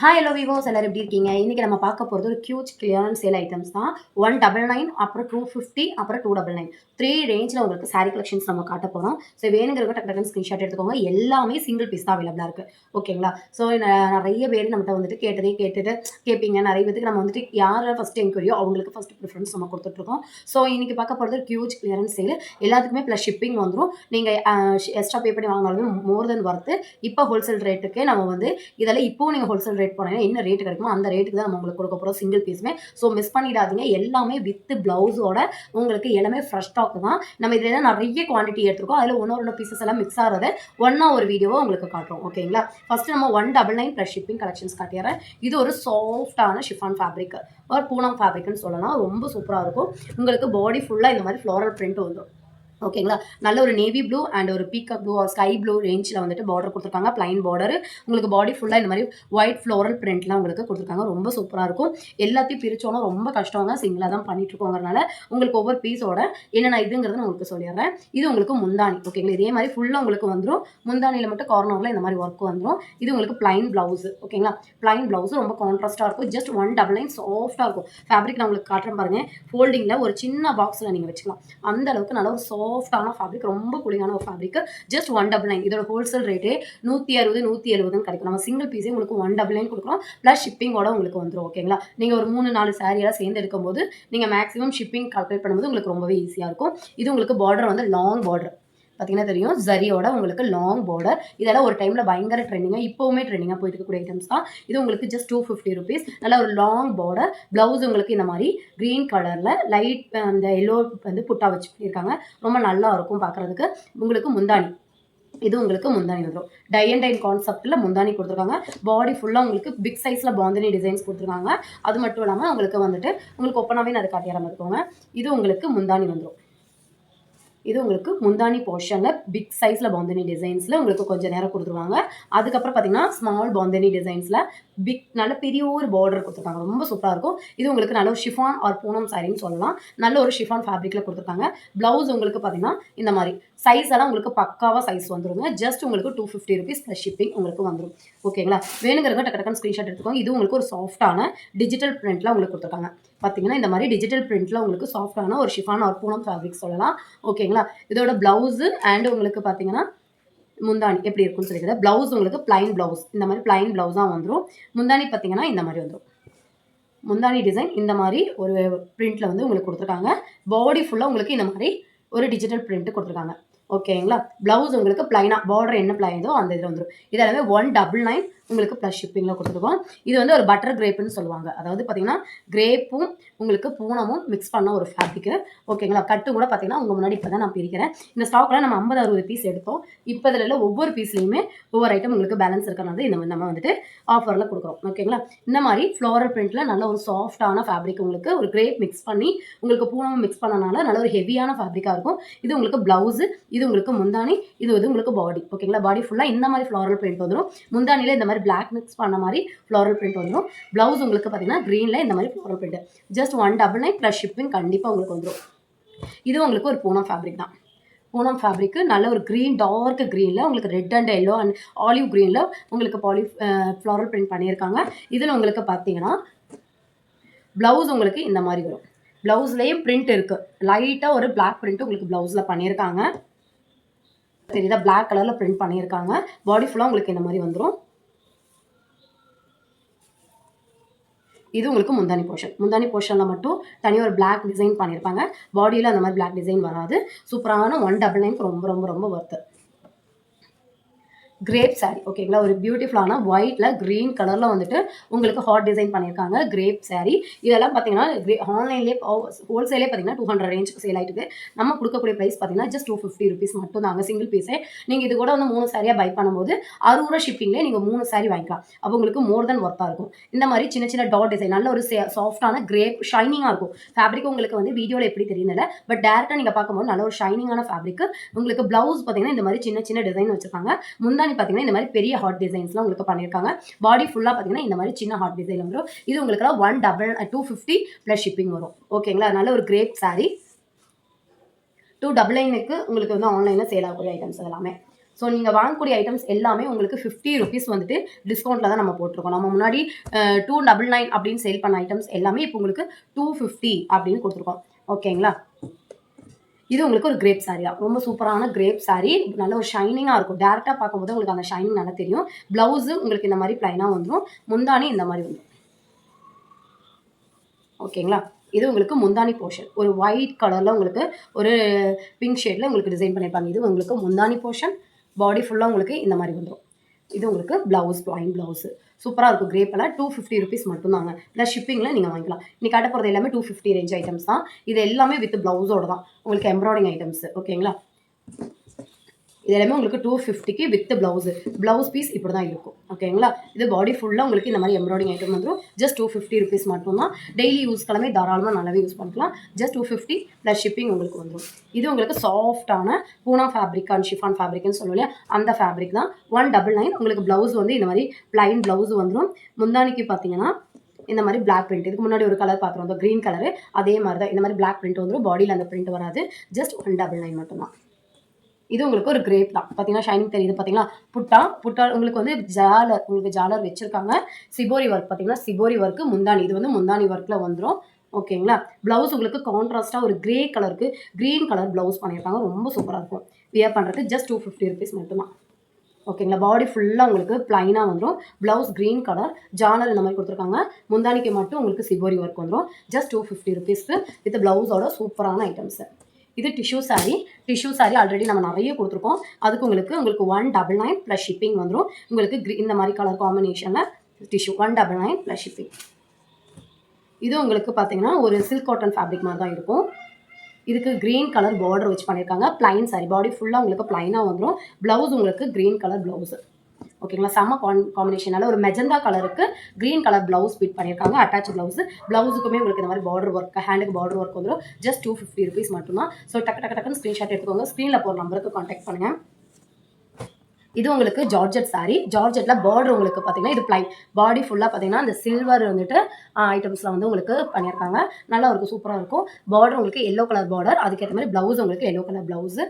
Hi hello விவோஸ் எல்லாரும் எப்படி இருக்கீங்க? இன்னைக்கு நம்ம பார்க்க போகிறது ஒரு கியூட் கிளியரன்ஸ் சேல் ஐட்டம்ஸ் தான். 199 அப்புறம் 250 அப்புறம் 299 3 ரேஞ்சில் உங்களுக்கு சாரீ கலெக்ஷன்ஸ் நம்ம காட்ட போகிறோம். ஸோ வேணுங்கிறவங்க டக்கு டக்குன்னு ஸ்க்ரீன்ஷாட் எடுத்துக்கோங்க. எல்லாமே சிங்கிள் பீஸ் தான் அவைலபிளாக இருக்குது. ஓகேங்களா? ஸோ நிறைய பேர் நம்மகிட்ட வந்துட்டு கேட்டுட்டு கேட்பீங்க. நிறைய பேருக்கு நம்ம வந்துட்டு யாரை ஃபஸ்ட்டு என்கொயரியோ அவங்களுக்கு ஃபஸ்ட் ப்ரிஃபரன்ஸ் நம்ம கொடுத்துட்ருக்கோம். ஸோ இன்னைக்கு பார்க்க போகிறது ஒரு கியூட் கிளியரன்ஸ் சேல். எல்லாத்துக்குமே ப்ளஸ் ஷிப்பிங் வந்துடும். நீங்கள் எக்ஸ்ட்ரா பே பண்ணி வாங்கினாலுமே மோர் தென் ஒர்த்து. இப்போ ஹோல்சேல் ரேட்டுக்கே நம்ம வந்து இதெல்லாம் இப்போ நீங்கள் ஹோல்சேல் ரேட் போனீங்கன்னா என்ன ரேட் கிடைக்குமோ அந்த ரேட்டுக்கு தான் நம்ம உங்களுக்கு கொடுக்க போகிறோம் சிங்கிள் பீஸுமே. ஸோ மிஸ் பண்ணிடாதீங்க. எல்லாமே வித் பிளவுஸோட உங்களுக்கு எல்லாமே ஃப்ரெஷ் ஸ்டாக் தான். நம்ம இதில் நிறைய குவான்டிட்டி எடுத்துருக்கோம். அதில் ஒன்று பீசஸ் எல்லாம் மிக்ஸ் ஆகிறத ஒன்றா ஒரு வீடியோவை உங்களுக்கு காட்டுறோம். ஓகேங்களா? ஃபஸ்ட்டு நம்ம 199 ப்ளஸ் ஷிப்பிங் கலெக்ஷன்ஸ் காட்டிடுறேன். இது ஒரு சாஃப்டான ஷிஃபான் ஃபேப்ரிக் ஒரு பூனம் ஃபேப்ரிக்னு சொல்லலாம். ரொம்ப சூப்பராக இருக்கும். உங்களுக்கு பாடி ஃபுல்லாக இந்த மாதிரி ஃப்ளோரல் பிரிண்ட் வந்துடும். ஓகேங்களா? நல்ல ஒரு நேவி ப்ளூ அண்ட் ஒரு பீகாக் ப்ளூ ஸ்கை ப்ளூ ரேஞ்சில் வந்துட்டு பார்டர் கொடுத்துருக்காங்க. Plain border. உங்களுக்கு பாடி ஃபுல்லாக இந்த மாதிரி ஒயிட் ஃப்ளோரல் பிரிண்ட்லாம் உங்களுக்கு கொடுத்துருக்காங்க. ரொம்ப சூப்பராக இருக்கும். எல்லாத்தையும் பிரிச்சோன்னா ரொம்ப கஷ்டங்க. சிங்கிளாக தான் பண்ணிட்டுருக்கோங்கிறனால உங்களுக்கு ஒவ்வொரு பீஸோட என்னென்ன இதுங்கிறத நான் உங்களுக்கு சொல்லிடுறேன். இது உங்களுக்கு முந்தானி. ஓகேங்களா? இதே மாதிரி ஃபுல்லாக உங்களுக்கு வந்துடும். முந்தானியில் மட்டும் கார்னரில் இந்த மாதிரி ஒர்க் வந்துடும். இது உங்களுக்கு பிளைன் ப்ளவுஸு. ஓகேங்களா? பிளைன் ப்ளவுஸு ரொம்ப கான்ட்ராஸ்ட்டாக இருக்கும். ஜஸ்ட் 199 சாஃப்டாக இருக்கும். ஃபேப்ரிக் நான் உங்களுக்கு காட்டுறேன் பாருங்கள். ஃபோல்டிங்கில் ஒரு சின்ன பாக்ஸில் நீங்கள் வச்சுக்கலாம். அந்த அளவுக்கு நல்ல ஒரு சாஃப்டான ஃபேப்ரிக், ரொம்ப கூலிங்கான ஒரு ஃபேப்ரிக். ஜஸ்ட் 199. இதோட ஹோல்சேல் ரேட்டே 160 170 கிடைக்கும். நம்ம சிங்கிள் பீஸே உங்களுக்கு 199 கொடுக்குறோம். ப்ளஸ் ஷிப்பிங்கோட உங்களுக்கு வந்துடும். ஓகேங்களா? நீங்கள் ஒரு 3-4 சாரியெல்லாம் சேர்ந்து எடுக்கும்போது நீங்கள் மேக்ஸிமம் ஷிப்பிங் கால்குலேட் பண்ணும்போது உங்களுக்கு ரொம்பவே ஈஸியாக இருக்கும். இது உங்களுக்கு பார்டர் வந்து லாங் பார்டர் பார்த்தீங்கன்னா தெரியும். ஜரியோட உங்களுக்கு லாங் பார்டர். இதெல்லாம் ஒரு டைமில் பயங்கர ட்ரெண்டிங்காக இப்போவுமே ட்ரெண்டிங்காக போயிட்டு இருக்கக்கூடிய ஐட்டம்ஸ் தான். இது உங்களுக்கு ஜஸ்ட் 250 ருபீஸ். நல்லா ஒரு லாங் பார்டர். ப்ளவுஸ் உங்களுக்கு இந்த மாதிரி க்ரீன் கலரில் லைட் அந்த எல்லோ வந்து புட்டா வச்சு பண்ணியிருக்காங்க. ரொம்ப நல்லா இருக்கும் பார்க்குறதுக்கு. உங்களுக்கு முந்தானி. இது உங்களுக்கு முந்தானி வந்துடும். டை அண்ட் டைன் கான்செப்டில் முந்தானி கொடுத்துருக்காங்க. பாடி ஃபுல்லாக உங்களுக்கு பிக் சைஸில் பாந்தினி டிசைன்ஸ் கொடுத்துருக்காங்க. அது மட்டும் இல்லாமல் உங்களுக்கு வந்துட்டு உங்களுக்கு ஒப்பனாவே நான் அதை காட்டியாரம் இருக்கோங்க. இது உங்களுக்கு முந்தானி வந்துடும். இது உங்களுக்கு முந்தானி போர்ஷனில் பிக் சைஸில் பாந்தினி டிசைன்ஸில் உங்களுக்கு கொஞ்சம் நேரம் கொடுத்துருவாங்க. அதுக்கப்புறம் பார்த்தீங்கன்னா ஸ்மால் பாந்தினி டிசைன்ஸில் பிக் நல்ல பெரிய ஒரு பார்டர் கொடுத்துருக்காங்க. ரொம்ப சூப்பராக இருக்கும். இது உங்களுக்கு நல்ல ஒரு ஷிஃபான் ஆர் பூனம் சாரின்னு சொல்லலாம். நல்ல ஒரு ஷிஃபான் ஃபேப்ரிக்கில் கொடுத்துருக்காங்க. ப்ளவுஸ் உங்களுக்கு பார்த்தீங்கன்னா இந்த மாதிரி சைஸ் எல்லாம் உங்களுக்கு பக்காவாக சைஸ் வந்துருங்க. ஜஸ்ட் உங்களுக்கு 250 ருபீஸ் ப்ளஸ் ஷிப்பிங் உங்களுக்கு வந்துடும். ஓகேங்களா? வேணுங்கிறவங்க டக்கு டக்குன்னு ஸ்க்ரீன்ஷாட் எடுத்துக்கோங்க. இது உங்களுக்கு ஒரு சாஃப்டான டிஜிட்டல் பிரிண்ட்டில் உங்களுக்கு கொடுத்துருக்காங்க. பார்த்தீங்கன்னா இந்த மாதிரி டிஜிட்டல் பிரிண்ட்டில் உங்களுக்கு சாஃப்டான ஒரு ஷிஃபான் ஆர் பூனம் ஃபேப்ரிக் சொல்லலாம். ஓகேங்களா? இதோட பிளவுஸு அண்ட் உங்களுக்கு பார்த்தீங்கன்னா முந்தானி எப்படி இருக்குன்னு சொல்லிக்கிறேன். பிளவுஸ் உங்களுக்கு பிளைன் பிளவுஸ். இந்த மாதிரி பிளைன் பிளவுஸாக வந்துடும். முந்தானி பார்த்தீங்கன்னா இந்த மாதிரி வந்துடும். முந்தானி டிசைன் இந்த மாதிரி ஒரு பிரிண்ட்டில் வந்து உங்களுக்கு கொடுத்துருக்காங்க. பாடி ஃபுல்லாக உங்களுக்கு இந்த மாதிரி ஒரு டிஜிட்டல் பிரிண்ட் கொடுத்துருக்காங்க. ஓகேங்களா? பிளவுஸ் உங்களுக்கு பிளைனாக பார்டர் என்ன பிளைனோ அந்த இதில் வந்துடும். இதெல்லாமே 199 உங்களுக்கு ப்ளஸ் ஷிப்பிங்கில் கொடுத்துருக்கோம். இது வந்து ஒரு பட்டர் கிரேப்புன்னு சொல்லுவாங்க. அதாவது பார்த்தீங்கன்னா கிரேப்பும் உங்களுக்கு பூனமும் மிக்ஸ் பண்ண ஒரு ஃபேப்ரிக்கு. ஓகேங்களா? கட்டு கூட பார்த்தீங்கன்னா உங்கள் முன்னாடி இப்போ தான் நான் பிரிக்கிறேன். இந்த ஸ்டாக்கில் நம்ம 50-60 பீஸ் எடுத்தோம். இப்போ இதில் ஒவ்வொரு பீஸ்லையுமே ஒவ்வொரு ஐட்டம் உங்களுக்கு பேலன்ஸ் இருக்கிறனால இந்த மாதிரி நம்ம வந்துட்டு ஆஃபரில் கொடுக்குறோம். ஓகேங்களா? இந்த மாதிரி ஃப்ளோரல் பிரிண்ட்டில் நல்ல ஒரு சாஃப்டான ஃபேப்ரிக் உங்களுக்கு ஒரு கிரேப் மிக்ஸ் பண்ணி உங்களுக்கு பூனமும் மிக்ஸ் பண்ணனால நல்ல ஒரு ஹெவியான ஃபேப்ரிக்காக இருக்கும். இது உங்களுக்கு ப்ளவுஸு, இது உங்களுக்கு முந்தானி, இது வந்து உங்களுக்கு பாடி. ஓகேங்களா? பாடி ஃபுல்லாக இந்த மாதிரி ஃப்ளோரல் பிரிண்ட் வந்துடும். முந்தானியில் இந்த மாதிரி பிளாக் மிக்ஸ் பண்ண மாதிரி ஃப்ளோரல் பிரிண்ட் வந்துடும். ப்ளவுஸ் உங்களுக்கு பார்த்தீங்கன்னா க்ரீனில் இந்த மாதிரி floral print. Just 199 plus shipping கண்டிப்பாக உங்களுக்கு வந்துடும். இது உங்களுக்கு ஒரு பூனம் ஃபேப்ரிக் தான். பூனம் ஃபேப்ரிக்கு நல்ல ஒரு க்ரீன் டார்க் க்ரீனில் உங்களுக்கு red and yellow and olive க்ரீனில் உங்களுக்கு ஃப்ளோரல் பிரிண்ட் பண்ணியிருக்காங்க. இதில் உங்களுக்கு பார்த்தீங்கன்னா ப்ளவுஸ் உங்களுக்கு இந்த மாதிரி வரும். ப்ளவுஸ்லேயும் பிரிண்ட் இருக்குது. லைட்டாக ஒரு பிளாக் பிரிண்ட் உங்களுக்கு ப்ளவுஸில் பண்ணியிருக்காங்க. தெரியுதா? பிளாக் கலரில் பிரிண்ட் பண்ணியிருக்காங்க. பாடி ஃபுல்லாக உங்களுக்கு இந்த மாதிரி வந்துடும். இது உங்களுக்கு முந்தானி போர்ஷன். முந்தானி போர்ஷனில் மட்டும் தனியாக ஒரு பிளாக் டிசைன் பண்ணியிருப்பாங்க. பாடியில் அந்த மாதிரி பிளாக் டிசைன் வராது. சூப்பரான 199 ரொம்ப ரொம்ப ரொம்ப ஒர்த்து. Grape sorry. ஓகேங்களா? ஒரு பியூட்டிஃபுல்லான ஒயிட்டில் க்ரீன் கலரில் வந்துட்டு உங்களுக்கு ஹாட் டிசைன் பண்ணியிருக்காங்க. Crepe sari. இதெல்லாம் பார்த்தீங்கன்னா ஆன்லைன்லேயே ஹோல்சேலே பார்த்தீங்கன்னா 200 ரேஞ்சுக்கு சேல் ஆகிட்டு நம்ம கொடுக்கக்கூடிய ப்ரைஸ் பார்த்தீங்கன்னா ஜஸ்ட் 250 ருபீஸ் மட்டும் தாங்க சிங்கிள் பீஸே. நீங்கள் இது கூட வந்து 3 சாரியாக பை பண்ணும்போது 60 ரூபா ஷிப்பிங்லேயே நீங்கள் 3 சாரி வாங்கிக்கலாம். அப்போ உங்களுக்கு மோர் தென் ஒர்த்தாக இருக்கும். இந்த மாதிரி சின்ன சின்ன டாட் டிசைன் நல்ல ஒரு சாஃப்டான கிரேப் ஷைனிங்காக இருக்கும். ஃபேப்ரிக் உங்களுக்கு வந்து வீடியோவில் எப்படி தெரியல, பட் டேரெக்டாக நீங்கள் பார்க்கும்போது நல்ல ஒரு ஷைனிங்கான ஃபேப்ரிக். உங்களுக்கு ப்ளவுஸ் பார்த்தீங்கன்னா இந்த மாதிரி சின்ன சின்ன டிசைன் வச்சுருக்காங்க. முந்தானி பார்த்தீங்கன்னா இந்த மாதிரி பெரிய ஹாட் டிசைன்ஸ்லாம் உங்களுக்கு பண்ணியிருக்காங்க. பாடி ஃபுல்லாக பார்த்தீங்கன்னா இந்த மாதிரி சின்ன ஹாட் டிசைன் வந்துடும். இது உங்களுக்கு 250 ப்ளஸ் ஷிப்பிங் வரும். ஓகேங்களா? நல்ல ஒரு கிரேப் சாரி. 299க்கு உங்களுக்கு வந்து ஆன்லைனில் சேல் ஆகக்கூடிய ஐட்டம்ஸ் எல்லாமே. ஸோ நீங்கள் வாங்கக்கூடிய ஐட்டம்ஸ் எல்லாமே உங்களுக்கு 50 ருபீஸ் வந்துட்டு டிஸ்கவுண்ட்டில் தான் நம்ம போட்டிருக்கோம். நம்ம முன்னாடி 299 அப்படின்னு சேல் பண்ண ஐட்டம்ஸ் எல்லாமே இப்போ உங்களுக்கு 250 அப்படின்னு கொடுத்துருக்கோம். ஓகேங்களா? இது உங்களுக்கு ஒரு கிரேப் சாரீ தான். ரொம்ப சூப்பரான கிரேப் சாரீ. நல்ல ஒரு ஷைனிங்காக இருக்கும். டேரெக்டாக பார்க்கும்போது உங்களுக்கு அந்த ஷைனிங் நல்லா தெரியும். ப்ளவுஸு உங்களுக்கு இந்த மாதிரி ப்ளைனாக வந்துடும். முந்தானி இந்த மாதிரி வந்துடும். ஓகேங்களா? இது உங்களுக்கு முந்தானி போர்ஷன். ஒரு ஒயிட் கலரில் உங்களுக்கு ஒரு பிங்க் ஷேடில் உங்களுக்கு டிசைன் பண்ணியிருப்பாங்க. இது உங்களுக்கு முந்தானி போர்ஷன். பாடி ஃபுல்லாக உங்களுக்கு இந்த மாதிரி வந்துடும். இது உங்களுக்கு ப்ளவுஸ், ப்ளைன் ப்ளவுஸு. சூப்பராக இருக்கும். கிரேப்பெல்லாம் 250 ருபீஸ் மட்டும்தாங்க. ப்ளஸ் ஷிப்பிங்கில் நீங்கள் வாங்கிக்கலாம். இன்னைக்கு காட்ட போகிறது எல்லாமே 250 ரேஞ்ச் ஐட்டம்ஸ் தான். இது எல்லாமே வித் ப்ளவுஸோட தான். உங்களுக்கு எம்ப்ராய்டிங் ஐட்டம்ஸு. ஓகேங்களா? இது எல்லாமே உங்களுக்கு 250க்கு வித் ப்ளவுஸு. ப்ளவுஸ் பீஸ் இப்படி தான் இருக்கும். ஓகேங்களா? இது பாடி ஃபுல்லாக உங்களுக்கு இந்த மாதிரி எம்ப்ராய்டிங் ஐட்டம் வந்துடும். ஜஸ்ட் 250 ருபீஸ் மட்டும்தான். டெய்லி யூஸ்க்கெல்லாமே தாராளமாக நல்லாவே யூஸ் பண்ணிக்கலாம். ஜஸ்ட் 250 ப்ளஸ் ஷிப்பிங் உங்களுக்கு வந்துடும். இது உங்களுக்கு சாஃப்டான பூனா ஃபேப்ரிக் அண்ட் ஷிஃபான் ஃபேப்ரிக்னு சொல்லுவோம் இல்லையா, அந்த ஃபேப்ரிக் தான். 199. உங்களுக்கு ப்ளவுஸ் வந்து இந்த மாதிரி ப்ளைன் ப்ளவுஸ் வந்துடும். முந்தானிக்கு பார்த்தீங்கன்னா இந்த மாதிரி பிளாக் பிரிண்ட். இதுக்கு முன்னாடி ஒரு கலர் பார்த்துருவோம், அந்த க்ரீன் கலரு. அதே மாதிரி தான் இந்த மாதிரி பிளாக் பிரிண்ட் வந்துடும். பாடியில் அந்த பிரிண்ட் வராது. ஜஸ்ட் 199 மட்டும்தான். இது உங்களுக்கு ஒரு கிரேப் தான். பார்த்தீங்கன்னா ஷைனிங் தெரியுது பார்த்தீங்களா? புட்டா உங்களுக்கு வந்து ஜாலர் வச்சிருக்காங்க. சிபோரி ஒர்க் பார்த்தீங்கன்னா சிபோரி ஒர்க்கு முந்தானி. இது வந்து முந்தானி ஒர்க்கில் வந்துடும். ஓகேங்களா? ப்ளவுஸ் உங்களுக்கு கான்ட்ராஸ்ட்டாக ஒரு கிரே கலருக்கு க்ரீன் கலர் ப்ளவுஸ் பண்ணியிருக்காங்க. ரொம்ப சூப்பராக இருக்கும். வியர் பண்ணுறதுக்கு ஜஸ்ட் 250 ருபீஸ் மட்டும்தான். ஓகேங்களா? பாடி ஃபுல்லாக உங்களுக்கு ப்ளைனாக வந்துடும். ப்ளவுஸ் க்ரீன் கலர் ஜாலர் இந்த மாதிரி கொடுத்துருக்காங்க. முந்தானிக்கு மட்டும் உங்களுக்கு சிபோரி ஒர்க் வந்துடும். ஜஸ்ட் 250 ருபீஸ்க்கு வித் ப்ளவுஸோட சூப்பரான ஐட்டம்ஸு. இது டிஷ்யூ சாரீ ஆல்ரெடி நம்ம நிறைய கொடுத்துருக்கோம். அதுக்கு உங்களுக்கு 199 ப்ளஸ் ஷிப்பிங் வந்துடும். உங்களுக்கு இந்த மாதிரி கலர் காம்பினேஷனில் டிஷ்யூ 199 ப்ளஸ் ஷிப்பிங். இது உங்களுக்கு பார்த்தீங்கன்னா ஒரு சில்க் காட்டன் ஃபேப்ரிக் மாதிரி தான் இருக்கும். இதுக்கு க்ரீன் கலர் பார்டர் வச்சு பண்ணியிருக்காங்க. ப்ளைன் சாரீ. பாடி ஃபுல்லாக உங்களுக்கு ப்ளைனாக வந்துடும். ப்ளவுஸ் உங்களுக்கு க்ரீன் கலர் ப்ளவுஸு. ஓகேங்களா? செம்ம காம்பினேஷனால ஒரு மெஜந்தா கலருக்கு க்ரீன் கலர் ப்ளவுஸ் ஃபிட் பண்ணியிருக்காங்க. Attach blouse. ப்ளவுஸுக்குமே உங்களுக்கு இந்த மாதிரி பார்டர் ஒர்க், ஹேண்டுக்கு பார்டர் ஒர்க் வந்துடும். ஜஸ்ட் 250 ருபீஸ் மட்டும்தான். ஸோ டக்குன்னு ஸ்க்ரீன்ஷாட் எடுத்துக்கோங்க. ஸ்க்ரீனில் போகிற நம்பருக்கு கான்டாக்ட் பண்ணுங்கள். இது உங்களுக்கு ஜார்ஜெட் சாரீ. ஜார்ஜெட்டில் பார்டர் உங்களுக்கு பார்த்தீங்கன்னா இது ப்ளைன். பாடி ஃபுல்லாக பார்த்தீங்கன்னா இந்த சில்வர் வந்துட்டு ஐட்டம்ஸில் வந்து உங்களுக்கு பண்ணியிருக்காங்க. நல்லா இருக்கும். சூப்பராக இருக்கும். பார்டர் உங்களுக்கு எல்லோ கலர் பார்டர். அதுக்கேற்ற மாதிரி ப்ளவுஸ் உங்களுக்கு எல்லோ கலர் ப்ளவுஸு.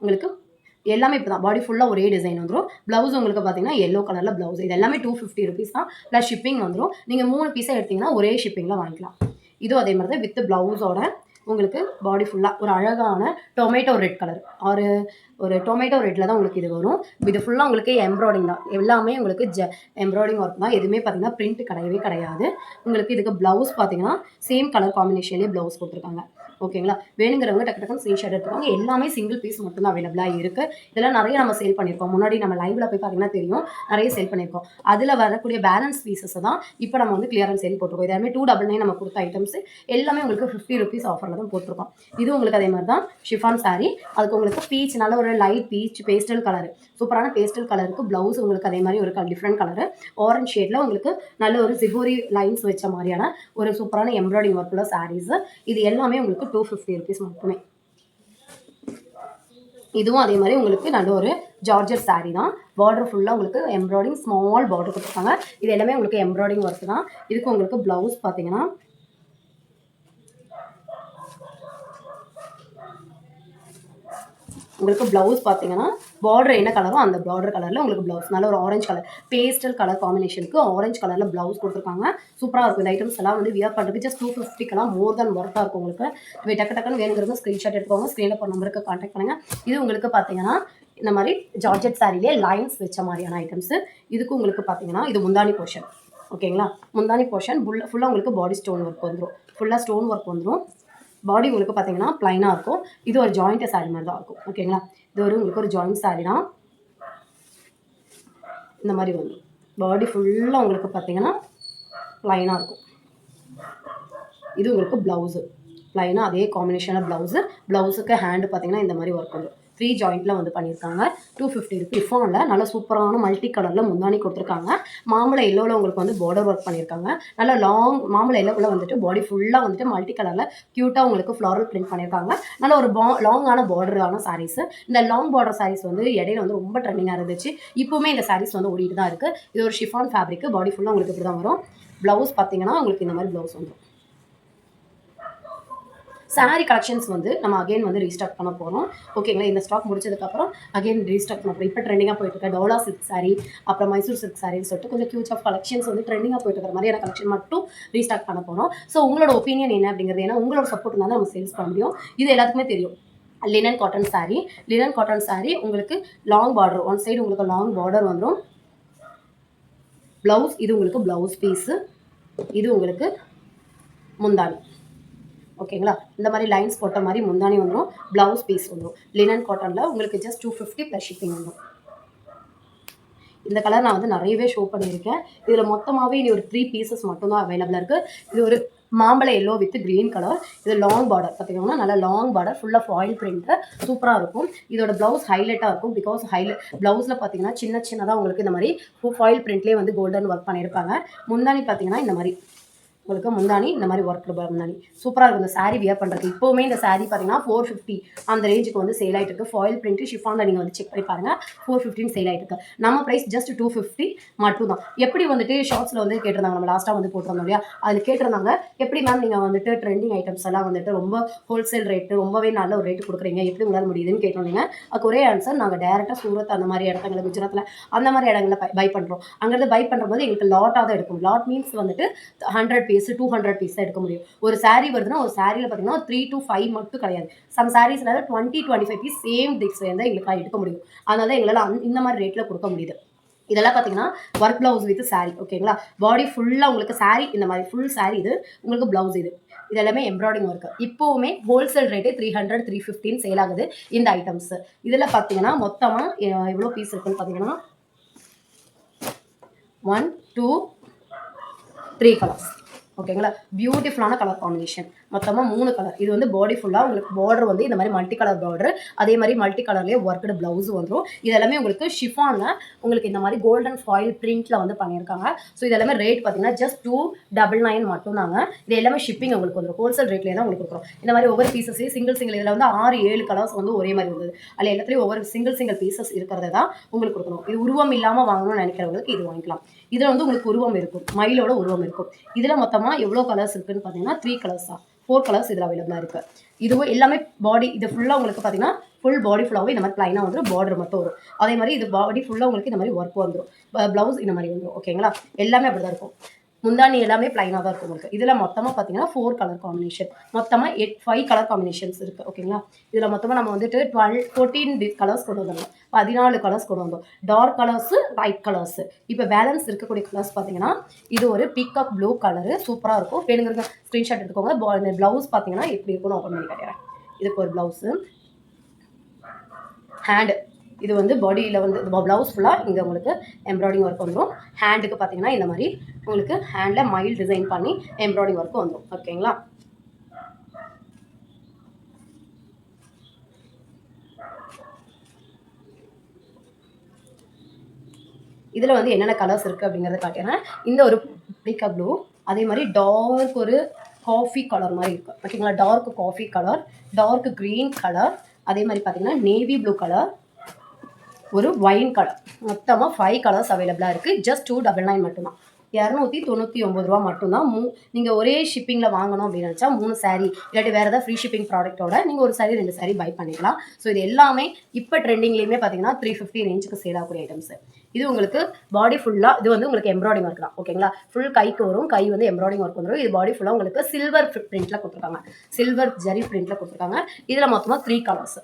உங்களுக்கு எல்லாமே இப்போ தான் பாடி ஃபுல்லாக ஒரே டிசைன் வந்துடும். ப்ளவுஸ் உங்களுக்கு பார்த்தீங்கன்னா எல்லோ கலரில் ப்ளவுஸ். இது எல்லாமே 250 ருபீஸ் தான். ப்ளஸ் ஷிப்பிங் வந்துடும். நீங்கள் 3 பீஸாக எடுத்திங்கன்னா ஒரே ஷிப்பிங்கில் வாங்கிக்கலாம். இதுவும் அதே மாதிரி தான் வித் ப்ளவுஸோட உங்களுக்கு பாடி ஃபுல்லாக ஒரு அழகான டொமேட்டோ ரெட் கலர் ஒரு டொமேட்டோ ரெட்டில் தான் உங்களுக்கு இது வரும். இது ஃபுல்லாக உங்களுக்கு எம்ப்ராய்டிங் தான். எல்லாமே உங்களுக்கு எம்ப்ராய்டிங் ஒர்க் தான். எதுவுமே பார்த்தீங்கன்னா பிரிண்ட் கிடையாது. உங்களுக்கு இதுக்கு ப்ளவுஸ் பார்த்தீங்கன்னா சேம் கலர் காம்பினேஷன்லேயே ப்ளவுஸ் கொடுத்துருக்காங்க. ஓகேங்களா? வேணுங்கிறவங்க டக்குன்னு ஸ்க்ரீன்ஷாட் எடுத்துக்கோங்க. எல்லாமே சிங்கிள் பீஸ் மட்டும்தான் அவைலபிளாக இருக்குது. இதெல்லாம் நிறைய நம்ம சேல் பண்ணியிருக்கோம். முன்னாடி நம்ம லைவில் போய் பார்த்தீங்கன்னா தெரியும், நிறைய சேல் பண்ணியிருக்கோம். அதில் வரக்கூடிய பேலன்ஸ் பீசஸை தான் இப்போ நம்ம வந்து கிளியரன்ஸ் சேல் போட்டிருக்கோம். இதே 299 நம்ம கொடுத்த ஐட்டம்ஸ் எல்லாமே உங்களுக்கு 50 ருபீஸ் ஆஃபரில் தான் போட்டிருக்கோம். இது உங்களுக்கு அதே மாதிரி தான் ஷிஃபான் சாரீ. அதுக்கு உங்களுக்கு பீச், நல்ல ஒரு லைட் பீச் பேஸ்டல் கலர், சூப்பரான பேஸ்டல் கலருக்கு ப்ளவுஸ் உங்களுக்கு அதே மாதிரி ஒரு டிஃப்ரெண்ட் கலரு ஆரஞ்ச் ஷேடில் உங்களுக்கு நல்ல ஒரு சிபோரி லைன்ஸ் வச்ச மாதிரியான ஒரு சூப்பரான எம்ப்ராய்டிங் ஒர்க்குள்ள சாரீஸ். இது எல்லாமே உங்களுக்கு 250 ருபீஸ் மட்டுமே. இதுவும் அதே மாதிரி உங்களுக்கு நல்ல ஒரு ஜார்ஜெட் சாரீ தான். பார்டர் ஃபுல்லாக உங்களுக்கு எம்ப்ராய்டிங் ஸ்மால் பார்டர் கொடுத்துருக்காங்க. இது எல்லாமே உங்களுக்கு எம்ப்ராய்டிங் ஒர்க் தான். இதுக்கு உங்களுக்கு ப்ளவுஸ் பார்த்தீங்கன்னா உங்களுக்கு ப்ளவுஸ் பார்த்தீங்கன்னா பார்டர் என்ன கலரோ அந்த பார்டர் கலரில் உங்களுக்கு ப்ளவுஸ் நல்ல ஒரு ஆரஞ்சு கலர் பேஸ்டல் கலர் காம்பினேஷனுக்கு ஆரஞ்சு கலரில் ப்ளவுஸ் கொடுத்துருக்காங்க. சூப்பராக இருக்கும். இந்த ஐட்டம்ஸ் எல்லாம் வந்து வியர் பண்ணுறதுக்கு ஜஸ்ட் 250க்கெல்லாம் மோர் தென் ஒர்த்தாக இருக்கும். உங்களுக்கு டக்குன்னு வேணுங்கிறத ஸ்க்ரீன்ஷாட் எடுத்துக்கோங்க. ஸ்க்ரீனில் போகிற நம்பருக்கு கான்டாக்ட் பண்ணுங்கள். இது உங்களுக்கு பார்த்தீங்கன்னா இந்த மாதிரி ஜார்ஜெட் சாரிலே லைன்ஸ் வச்ச மாதிரியான ஐட்டம்ஸு. இதுக்கு உங்களுக்கு பார்த்தீங்கன்னா இது முந்தானி போர்ஷன். ஓகேங்களா? முந்தானி போர்ஷன் ஃபுல்லாக உங்களுக்கு பாடி ஸ்டோன் ஒர்க் வந்துடும். ஃபுல்லாக ஸ்டோன் ஒர்க் வந்துடும். பாடி உங்களுக்கு பார்த்தீங்கன்னா ப்ளைனாக இருக்கும். இது ஒரு ஜாயிண்ட் சாரீ மாதிரி தான் இருக்கும். ஓகேங்களா? இது உங்களுக்கு ஒரு ஜாயிண்ட் சாரீ தான். இந்த மாதிரி வந்துடும். பாடி ஃபுல்லாக உங்களுக்கு பார்த்தீங்கன்னா ப்ளைனாக இருக்கும். இது உங்களுக்கு ப்ளவுஸு ப்ளைனாக அதே காம்பினேஷனாக ப்ளவுஸுக்கு ஹேண்டு பார்த்தீங்கன்னா இந்த மாதிரி ஒர்க் வந்துடும். 3 ஜாயிண்ட்டில் வந்து பண்ணியிருக்காங்க. 250 ருபீஸ். டிஃபானில் நல்ல சூப்பரான மல்டி கலரில் முந்தானி கொடுத்துருக்காங்க. மாம்பழம் எல்லோவில் உங்களுக்கு வந்து பார்டர் ஒர்க் பண்ணியிருக்காங்க. நல்லா மாம்பழம் எல்லோவில் வந்துட்டு பாடி ஃபுல்லாக வந்துட்டு மல்டி கலரில் க்யூட்டாக உங்களுக்கு ஃப்ளாரல் பிரிண்ட் பண்ணியிருக்காங்க. நல்ல ஒரு லாங்கான பார்டரான சாரீஸ். இந்த லாங் பார்டர் சாரீஸ் வந்து இடையில வந்து ரொம்ப ட்ரெண்டிங்காக இருந்துச்சு. இப்போவுமே இந்த சாரீஸ் வந்து ஓடிட்டு தான் இருக்குது. இது ஒரு ஷிஃபான் ஃபேப்ரிக்கு. பாடி ஃபுல்லாக உங்களுக்கு இப்படி தான் வரும். ப்ளவுஸ் பார்த்தீங்கன்னா உங்களுக்கு இந்த மாதிரி ப்ளவுஸ் வந்துடும். சாரி கலெக்ஷன்ஸ் வந்து நம்ம அகைன் வந்து ரீஸ்டாக் பண்ண போகிறோம். ஓகேங்களா, இந்த ஸ்டாக் முடிச்சதுக்கப்புறம் அகைன் ரீஸ்டாக் பண்ண போகிறோம். இப்போ ட்ரெண்டிங்காக போயிட்டு இருக்க டோலா சில்க் சாரி, அப்புறம் மைசூர் சில்க் சாரின்னு சொல்லிட்டு கொஞ்சம் கியூச் ஆஃப் கலெக்ஷன்ஸ் வந்து ட்ரெண்டிங்காக போயிட்டு இருக்கிற மாதிரியான கலெக்ஷன் மட்டும் ரீஸ்டாக் பண்ண போகிறோம். ஸோ உங்களோட ஒப்பீனியன் என்ன அப்படிங்கிறது, ஏன்னா உங்களோட சப்போர்ட் இருந்தால் நம்ம சேல்ஸ் பண்ண முடியும். இது எல்லாத்துக்குமே தெரியும். லினன் காட்டன் சாரி உங்களுக்கு லாங் பார்டர், ஒன் சைடு உங்களுக்கு லாங் பார்டர் வந்துடும். ப்ளவுஸ், இது உங்களுக்கு ப்ளவுஸ் பீஸு, இது உங்களுக்கு முந்தானி. ஓகேங்களா, இந்த மாதிரி லைன்ஸ் போட்ட மாதிரி முந்தானி வந்துடும், ப்ளவுஸ் பீஸ் வந்துடும். லினன் காட்டனில் உங்களுக்கு ஜஸ்ட் 250 ப்ளஸ் ஷிப்பிங் வந்துடும். இந்த கலர் நான் வந்து நிறையவே ஷோ பண்ணியிருக்கேன். இதில் மொத்தமாகவே இனி ஒரு 3 பீசஸ் மட்டும்தான் அவைலபிளாக இருக்குது. இது ஒரு மாம்பழ எல்லோ வித் கிரீன் கலர். இது லாங் பார்டர் பார்த்திங்கன்னா நல்லா லாங் பார்டர், ஃபுல்லாக ஃபாயில் பிரிண்ட்டு சூப்பராக இருக்கும். இதோட ப்ளவுஸ் ஹைலைட்டாக இருக்கும். பிகாஸ் ப்ளவுஸில் பார்த்தீங்கன்னா சின்னதாக உங்களுக்கு இந்த மாதிரி ஃபாயில் பிரிண்ட்லேயே வந்து கோல்டன் ஒர்க் பண்ணியிருப்பாங்க. முந்தானி பார்த்தீங்கன்னா இந்த மாதிரி உங்களுக்கு முந்தானி இந்த மாதிரி ஒர்க் முந்தானி சூப்பராக இருக்கும். இந்த சாரீ வியர் பண்ணுறது இப்போவுமே இந்த சாரீ பார்த்தீங்கன்னா 450 அந்த ரேஞ்சுக்கு வந்து சேல் ஆகிட்டு இருக்கு. ஃபாயில் பிரிண்ட் ஷிஃபானில் நீங்கள் வந்து செக் பண்ணி பாருங்கள், 450 சேல் ஆகிட்டு இருக்கு. நம்ம ப்ரைஸ் ஜஸ்ட் 250 மட்டும் தான். எப்படி வந்துட்டு ஷார்ட்ஸில் வந்து கேட்டிருந்தாங்க, நம்ம லாஸ்ட்டாக வந்து போட்டிருந்தோம் இல்லையா, அதில் கேட்டிருந்தாங்க எப்படி மேம் நீங்கள் வந்துட்டு ட்ரெண்டிங் ஐட்டம்ஸ் எல்லாம் வந்துட்டு ரொம்ப ஹோல்சேல் ரேட்டு ரொம்பவே நல்ல ஒரு ரேட்டு கொடுக்குறீங்க, எப்படி உங்களால் முடியுதுன்னு கேட்டிருந்தீங்க. அதுக்கு ஒரே ஆன்சர், நாங்கள் டேரெக்டாக சூரத் அந்த மாதிரி இடங்களில், குஜராத்தில் அந்த மாதிரி இடங்களில் பை பண்ணுறோம். அங்கேருந்து பை பண்ணும்போது எங்களுக்கு லாட்டாக தான் எடுக்கும். லாட் மீன்ஸ் வந்துட்டு 100 பீஸ் 200 பீஸ் தான் எடுக்க முடியும். ஒரு சாரீ வருதுன்னா ஒரு சாரியில் பார்த்தீங்கன்னா 3 to 5 மட்டும் கிடையாது. சம் சாரீஸ்ல 20-25 பீஸ் சேம் டிக்ஸ் வந்து எங்களுக்கு எடுக்க முடியும். அதனால தான் எங்களால் இந்த மாதிரி ரேட்டில் கொடுக்க முடியுது. இதெல்லாம் பார்த்தீங்கன்னா ஒர்க் ப்ளவுஸ் வித் சாரீ. ஓகேங்களா, பாடி ஃபுல்லாக உங்களுக்கு சாரீ இந்த மாதிரி ஃபுல் சாரீ, இது உங்களுக்கு ப்ளவுஸ், இது எல்லாமே எம்ப்ராய்டிங் ஒர்க். இப்போவுமே ஹோல்சேல் ரேட்டு 300-350 சேல் ஆகுது இந்த ஐட்டம்ஸ். இதில் பார்த்தீங்கன்னா மொத்தமாக எவ்வளோ பீஸ் இருக்குன்னு பார்த்தீங்கன்னா 1 2 3 கலர்ஸ். ஓகேங்களா, பியூட்டிஃபுல்லான கலர் காம்பினேஷன். மொத்தமாக 3 கலர். இது வந்து பாடி ஃபுல்லாக உங்களுக்கு பார்டர் வந்து இந்த மாதிரி மல்டி கலர் பார்டர், அதே மாதிரி மல்டி கலர்லேயே ஒர்க்கடு ப்ளவுஸ் வந்துடும். இது எல்லாமே உங்களுக்கு ஷிஃபானில் உங்களுக்கு இந்த மாதிரி கோல்டன் ஃபாயில் பிரிண்ட்டில் வந்து பண்ணியிருக்காங்க. ஸோ இது எல்லாமே ரேட் பார்த்தீங்கன்னா ஜஸ்ட் 299 மட்டும்தாங்க. இது எல்லாமே ஷிப்பிங் உங்களுக்கு வந்துடும். ஹோல்சேல் ரேட்லேயே தான் உங்களுக்கு கொடுக்குறோம். இந்த மாதிரி ஒவ்வொரு பீசஸையும் சிங்கிள் இதில் வந்து 6-7 கலர்ஸ் வந்து ஒரே மாதிரி வந்தது. அதில் எல்லாத்துலேயும் ஒவ்வொரு சிங்கிள் பீசஸ் இருக்கிறத தான் உங்களுக்கு கொடுக்கணும். இது உருவம் இல்லாமல் வாங்கணும்னு நினைக்கிறவங்களுக்கு இது வாங்கிக்கலாம். இதில் வந்து உங்களுக்கு உருவம் இருக்கும், மயிலோட உருவம் இருக்கும். இதில் மொத்தமாக எவ்வளோ கலர்ஸ் இருக்குன்னு பார்த்தீங்கன்னா 3 கலர்ஸ் தான். 4 கலர்ஸ் இதில் அவைலபிளாக இருக்குது. இதுவும் எல்லாமே பாடி, இது ஃபுல்லாக உங்களுக்கு பார்த்தீங்கன்னா ஃபுல் பாடி ஃபுல்லாகவே இந்த மாதிரி ப்ளைனாக வந்துடும், பார்டர் மட்டும் வரும். அதே மாதிரி இது பாடி ஃபுல்லாக உங்களுக்கு இந்த மாதிரி ஒர்க் வந்துடும், ப்ளவுஸ் இந்த மாதிரி வந்துடும். ஓகேங்களா, எல்லாமே அப்படி தான் இருக்கும். முந்தானி எல்லாமே ப்ளைனாக தான் இருக்கும் உங்களுக்கு. இதில் மொத்தமாக பார்த்தீங்கன்னா 4 கலர் காம்பினேஷன், மொத்தமாக 5 கலர் காம்பினேஷன்ஸ் இருக்குது. ஓகேங்களா, இதில் மொத்தமாக நம்ம வந்துட்டு 14 கலர்ஸ் கொண்டு வந்தோம், 14 கலர்ஸ் கொண்டு வந்தோம். Dark colours, light colours. இப்போ பேலன்ஸ் இருக்கக்கூடிய கலர்ஸ் பார்த்தீங்கன்னா இது ஒரு பீகாக் ப்ளூ கலரு, சூப்பராக இருக்கும். வேணுங்கிறது ஸ்க்ரீன்ஷாட் எடுத்துக்கோங்க. இந்த ப்ளவுஸ் பார்த்தீங்கன்னா எப்படி இருக்கும்னு ஓப்பன் பண்ணி காட்டுறேன். இதுக்கு ஒரு ப்ளவுஸு, ஹேண்டு, இது வந்து பாடியில் வந்து ப்ளவுஸ் ஃபுல்லாக இங்கே உங்களுக்கு எம்ப்ராய்டிங் ஒர்க் வந்துடும். ஹேண்டுக்கு பார்த்தீங்கன்னா இந்த மாதிரி உங்களுக்கு ஹேண்டில் மயில் டிசைன் பண்ணி எம்ப்ராய்டிங் ஒர்க் வந்துடும். ஓகேங்களா, இதில் வந்து என்னென்ன கலர்ஸ் இருக்குது அப்படிங்கிறத காட்டிடுறேன். இந்த ஒரு பீகாக் ப்ளூ, அதே மாதிரி டார்க் ஒரு காஃபி கலர் மாதிரி இருக்குது. ஓகேங்களா, dark coffee colour, dark green colour, அதே மாதிரி பார்த்தீங்கன்னா நேவி ப்ளூ கலர், ஒரு ஒயின் கலர். மொத்தமாக 5 கலர்ஸ் அவைலபிளாக இருக்குது. ஜஸ்ட் 299 மட்டும்தான். 299 ரூபா மட்டும்தான். நீங்கள் ஒரே ஷிப்பிங்கில் வாங்கணும் அப்படின்னு நினச்சா 3 சாரீ இல்லாட்டி வேறு ஏதாவது ஃப்ரீ ஷிப்பிங் ப்ராடக்ட்டோட நீங்கள் ஒரு சாரீ 2 சாரீ பை பண்ணிக்கலாம். ஸோ இது எல்லாமே இப்போ ட்ரெண்டிங்லேயுமே பார்த்தீங்கன்னா 350 ரேஞ்சுக்கு சேல் ஆகக்கூடிய ஐட்டம்ஸ். இது உங்களுக்கு பாடி ஃபுல்லாக, இது வந்து உங்களுக்கு எம்ப்ராய்டிங் ஒர்க் தான். ஓகேங்களா, ஃபுல் கைக்கு வரும், கை வந்து எம்ப்ராய்டிங் ஒர்க் வந்துடும். இது பாடி ஃபுல்லாக உங்களுக்கு சில்வர் பிரிண்ட்டில் கொடுத்துருக்காங்க, சில்வர் ஜரி பிரிண்ட்டில் கொடுத்துருக்காங்க. இதில் மொத்தமாக 3 கலர்ஸ்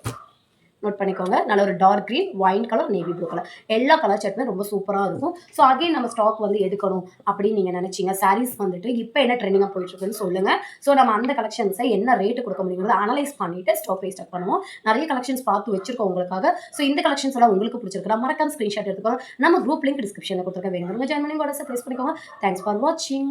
நோட் பண்ணிக்கோங்க. நல்ல ஒரு dark green, wine colour, navy blue colour, எல்லா கலர் சார்ட்டுமே ரொம்ப சூப்பராக இருக்கும். ஸோ அகைன் நம்ம ஸ்டாக் வந்து எடுக்கணும் அப்படின்னு நீங்கள் நினச்சிங்க, சாரீஸ் வந்துட்டு இப்போ என்ன ட்ரெண்டிங்காக போயிட்டுருக்குன்னு சொல்லுங்கள். ஸோ நம்ம அந்த கலெக்ஷன்ஸை என்ன ரேட்டு கொடுக்க முடியுங்கிறத அனலைஸ் பண்ணிவிட்டு ஸ்டாக் ப்ரைஸ் ஸ்டார்ட் பண்ணுவோம். நிறைய கலெக்ஷன்ஸ் பார்த்து வச்சிருக்கோம் உங்களுக்காக. ஸோ இந்த கலெக்ஷன்ஸ் எல்லாம் உங்களுக்கு பிடிச்சிருக்கா மறக்காம ஸ்க்ரீன்ஷாட் எடுத்துக்கோங்க. நம்ம குரூப் லிங்க் டிஸ்கிரிப்ஷனில் கொடுத்துருக்க, வேணுங்க ஜாயின் பண்ணி வாட்ஸ்அப் ப்ளேஸ் பண்ணிக்கோங்க. தேங்க்ஸ் ஃபார் வாட்சிங்.